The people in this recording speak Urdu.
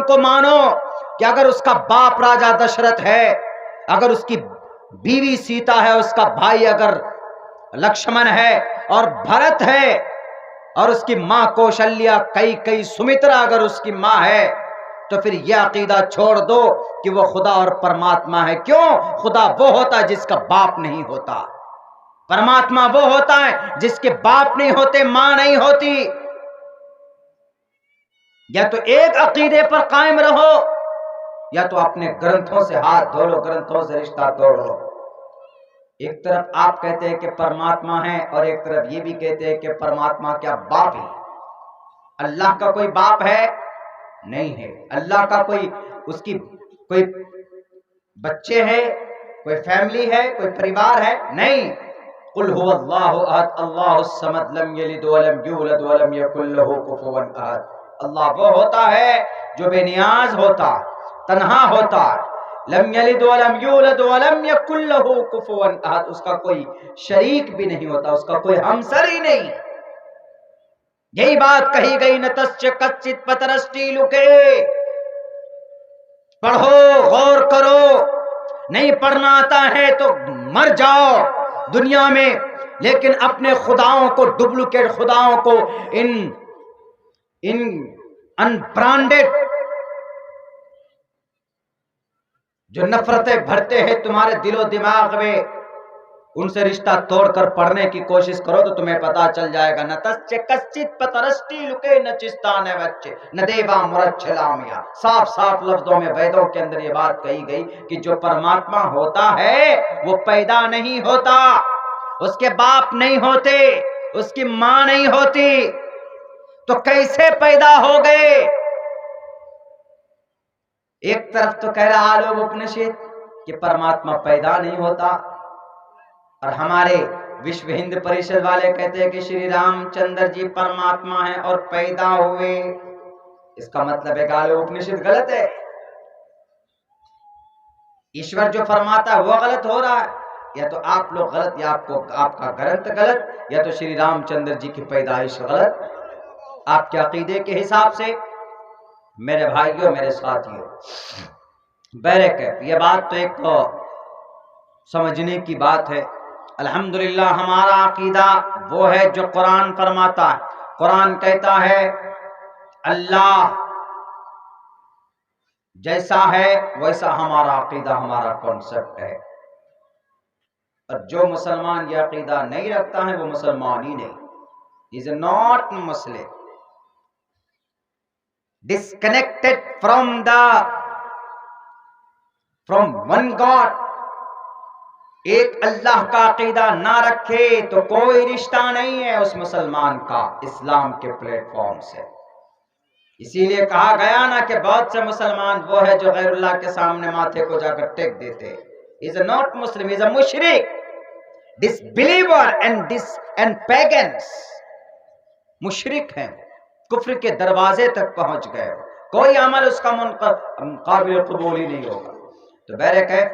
کو مانو کہ اگر اس کا باپ راجا دشرت ہے، اگر اس کی بیوی سیتا ہے، اس کا بھائی اگر لکشمن ہے اور بھرت ہے، اور اس کی ماں کوشلیا، کئی سمترا اگر اس کی ماں ہے، تو پھر یہ عقیدہ چھوڑ دو کہ وہ خدا اور پرماتما ہے۔ کیوں؟ خدا وہ ہوتا ہے جس کا باپ نہیں ہوتا، پرماتما وہ ہوتا ہے جس کے باپ نہیں ہوتے، ماں نہیں ہوتی۔ یا تو ایک عقیدے پر قائم رہو، یا تو اپنے گرنتھوں سے ہاتھ دھو لو، گرنتھوں سے رشتہ توڑ لو۔ ایک طرف آپ کہتے ہیں کہ پرماتما ہے، اور ایک طرف یہ بھی کہتے ہیں کہ پرماتما کیا باپ ہے؟ اللہ کا کوئی باپ ہے؟ نہیں ہے۔ اللہ کا اس کی کوئی بچے ہیں، کوئی فیملی ہے، کوئی پریوار ہے؟ نہیں۔ قل هو اللہ احد اللہ الصمد لم یلد ولم یولد ولم یکن له کفوا احد۔ اللہ وہ ہوتا ہے جو بے نیاز ہوتا، تنہا ہوتا، لم یلد ولم یولد ولم یکن له کفوا احد، اس کا کوئی شریک بھی نہیں ہوتا، اس کا کوئی ہمسر ہی نہیں۔ یہی بات کہی گئی، نتسچ کچت پترسٹی لکے۔ پڑھو، غور کرو، نہیں پڑھنا آتا ہے تو مر جاؤ دنیا میں، لیکن اپنے خداؤں کو، ڈپلیکیٹ خداؤں کو، ان انبرانڈڈ جو نفرتیں بھرتے ہیں تمہارے دل و دماغ میں، ان سے رشتہ توڑ کر پڑھنے کی کوشش کرو تو تمہیں پتا چل جائے گا۔ نہ تسچ کچت پترسٹی لکے نہ چستانے بچے نہ دیوا مرچھلامیا۔ صاف صاف لفظوں میں ویدوں کے اندر یہ بات کہی گئی کہ جو پرماتما ہوتا ہے وہ پیدا نہیں ہوتا، اس کے باپ نہیں ہوتے، اس کی ماں نہیں ہوتی، تو کیسے پیدا ہو گئے؟ ایک طرف تو کہہ رہا آلو اپنشد کہ پرماتما پیدا نہیں ہوتا، اور ہمارے وشو ہند پریشد والے کہتے ہیں کہ شری رام چندر جی پرماتما ہیں اور پیدا ہوئے۔ اس کا مطلب ہے کہ آلو اپنشد غلط ہے، ایشور جو فرماتا ہے وہ غلط ہو رہا ہے، یا تو آپ لوگ غلط، یا آپ کا گرنتھ غلط، یا تو شری رام چندر جی کی پیدائش غلط آپ کے عقیدے کے حساب سے۔ میرے بھائیوں، میرے ساتھیوں، بہرکیف یہ بات تو ایک تو سمجھنے کی بات ہے۔ الحمدللہ ہمارا عقیدہ وہ ہے جو قرآن فرماتا ہے۔ قرآن کہتا ہے اللہ جیسا ہے ویسا ہمارا عقیدہ، ہمارا کانسیپٹ ہے، اور جو مسلمان یہ عقیدہ نہیں رکھتا ہے وہ مسلمان ہی نہیں، is not Muslim, disconnected from one God۔ ایک اللہ کا عقیدہ نہ رکھے تو کوئی رشتہ نہیں ہے اس مسلمان کا اسلام کے پلیٹ فارم سے۔ اسی لیے کہا گیا نا کہ بہت سے مسلمان وہ ہے جو غیر اللہ کے سامنے ماتھے کو جا کر ٹیک دیتے، is not Muslim, is a مشرک، disbeliever and pagans، مشرک ہیں، کفر کے دروازے تک پہنچ گئے، کوئی عمل اس کا قابل قبول ہی نہیں ہوگا۔ تو بہرکیف